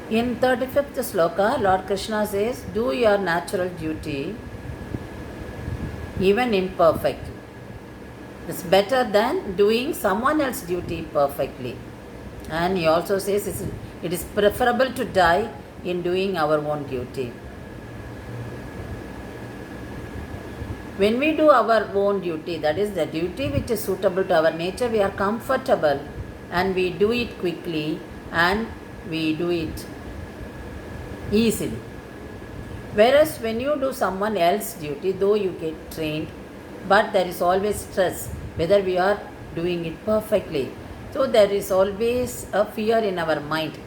In 35th sloka, Lord Krishna says, do your natural duty, even imperfectly. It's better than doing someone else's duty perfectly. And he also says it is preferable to die in doing our own duty. When we do our own duty, that is the duty which is suitable to our nature, we are comfortable and we do it quickly and we do it easily. Whereas when you do someone else's duty, though you get trained, but there is always stress whether we are doing it perfectly. So there is always a fear in our mind.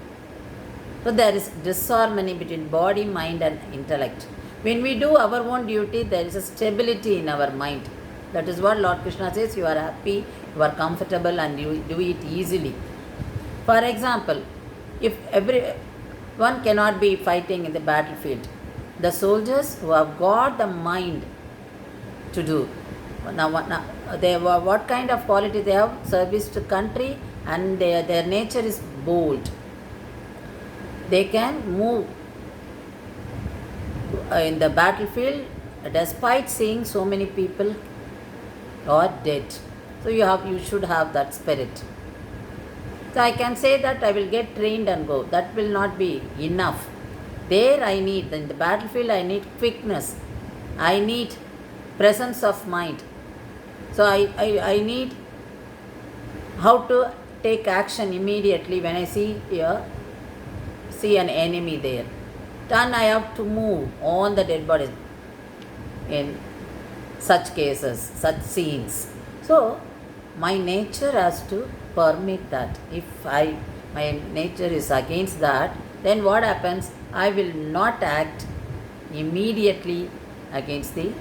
So there is disharmony between body, mind and intellect. When we do our own duty, there is a stability in our mind. That is what Lord Krishna says, you are happy, you are comfortable and you do it easily. For example, if everyone cannot be fighting in the battlefield, the soldiers who have got the mind to do, now they what kind of quality they have? Service to country, and their nature is bold. They can move in the battlefield despite seeing so many people are dead. So you should have that spirit. So I can say that I will get trained and go. That will not be enough. There I need, in the battlefield I need quickness. I need presence of mind. So I need how to take action immediately when I see an enemy there. Then I have to move on the dead bodies in such cases, such scenes. So my nature has to permit that. If my nature is against that, then what happens? I will not act immediately against the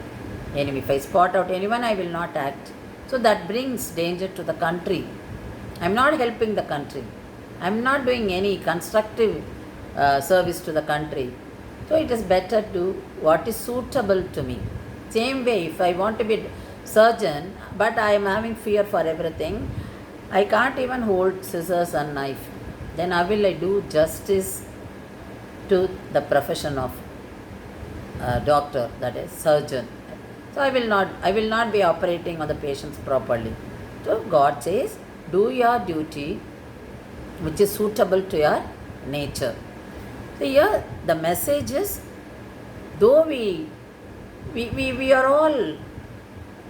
enemy. If I spot out anyone, I will not act. So that brings danger to the country. I am not helping the country. I am not doing any constructive service to the country. So it is better to do what is suitable to me. Same way, if I want to be surgeon, but I am having fear for everything, I can't even hold scissors and knife. Then how will I do justice to the profession of doctor, that is surgeon? So I will not be operating on the patients properly. So God says, do your duty which is suitable to your nature. So here the message is, though we are all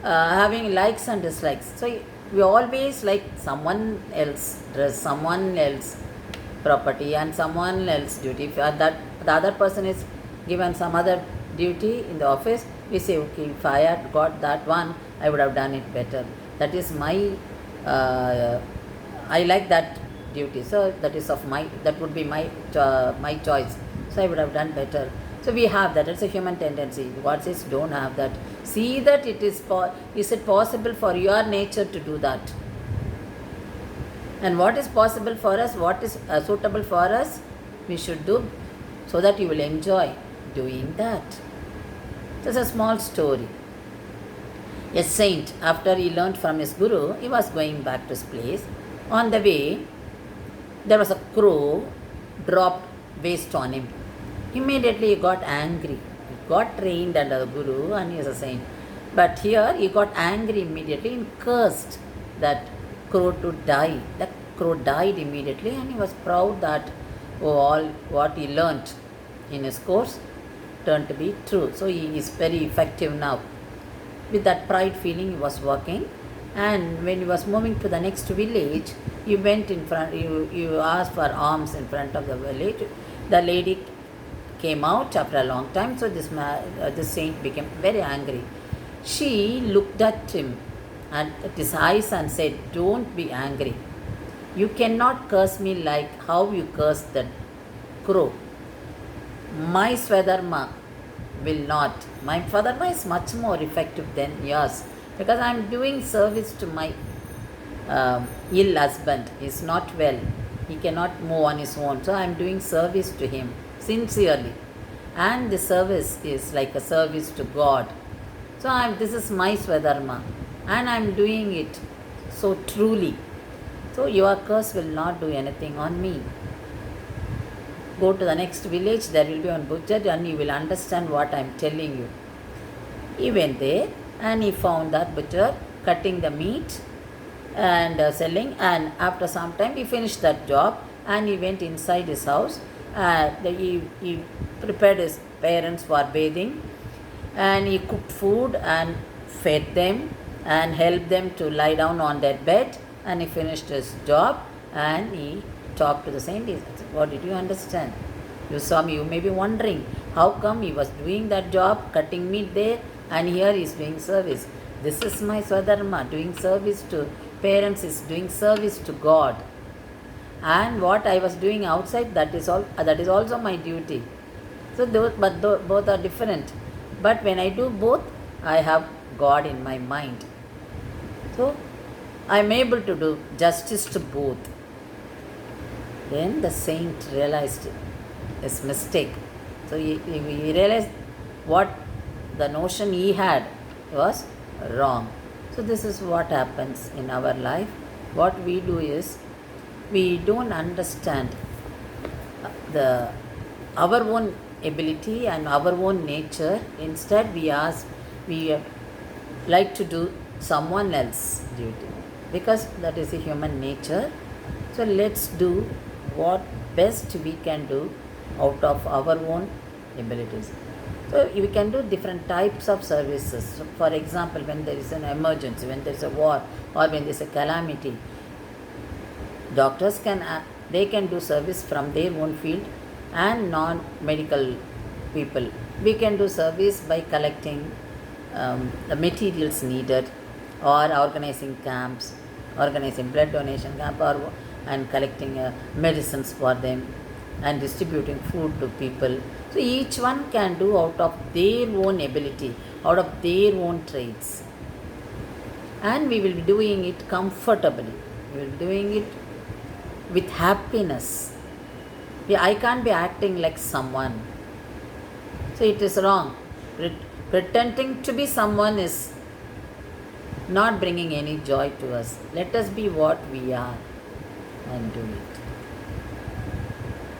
having likes and dislikes. So we always like someone else dress, someone else property and someone else duty. If the other person is given some other duty in the office, we say, okay, if I had got that one, I would have done it better. That is my, I like that duty. So that would be my choice. So I would have done better. So we have that. It's a human tendency. God says, don't have that. See that is it possible for your nature to do that? And what is possible for us, what is suitable for us, we should do, so that you will enjoy doing that. Just a small story. A saint, after he learnt from his guru, he was going back to his place. On the way, there was a crow dropped waste on him. Immediately he got angry. He got trained under the guru and he is a saint. But here he got angry immediately and cursed that crow to die. The crow died immediately and he was proud that all what he learnt in his course turned to be true. So he is very effective now. With that pride feeling he was working, and when he was moving to the next village, he went in front, you asked for alms in front of the village. The lady came out after a long time, so this saint became very angry. She looked at him and at his eyes and said, don't be angry. You cannot curse me like how you cursed that crow. My Swadharma will not. My Swadharma is much more effective than yours, because I am doing service to my ill husband. He is not well. He cannot move on his own. So I am doing service to him sincerely. And the service is like a service to God. So this is my Swadharma. And I am doing it so truly. So your curse will not do anything on me. go to the next village, there will be one butcher, and you will understand what I am telling you. He went there and he found that butcher cutting the meat and selling, and after some time he finished that job and he went inside his house. He prepared his parents for bathing, and he cooked food and fed them and helped them to lie down on their bed, and he finished his job and he talked to the saint. He said, what did you understand? You saw me, you may be wondering how come he was doing that job, cutting meat there, and here he is doing service. This is my Swadharma, doing service to parents is doing service to God. And what I was doing outside, that is also my duty. So both are different. But when I do both, I have God in my mind. So I am able to do justice to both. Then the saint realized his mistake. So he realized what the notion he had was wrong. So this is what happens in our life. What we do is, we don't understand our own ability and our own nature. Instead we like to do someone else's duty, because that is a human nature. So let's do what best we can do out of our own abilities. So we can do different types of services. So for example, when there is an emergency, when there is a war, or when there is a calamity, doctors can do service from their own field, and non-medical people, we can do service by collecting the materials needed, or organizing camps, organizing blood donation camp, and collecting medicines for them, and distributing food to people. So each one can do out of their own ability, out of their own traits, and we will be doing it comfortably. We will be doing it with happiness. I can't be acting like someone. So it is wrong. Pretending to be someone is not bringing any joy to us. Let us be what we are and do it.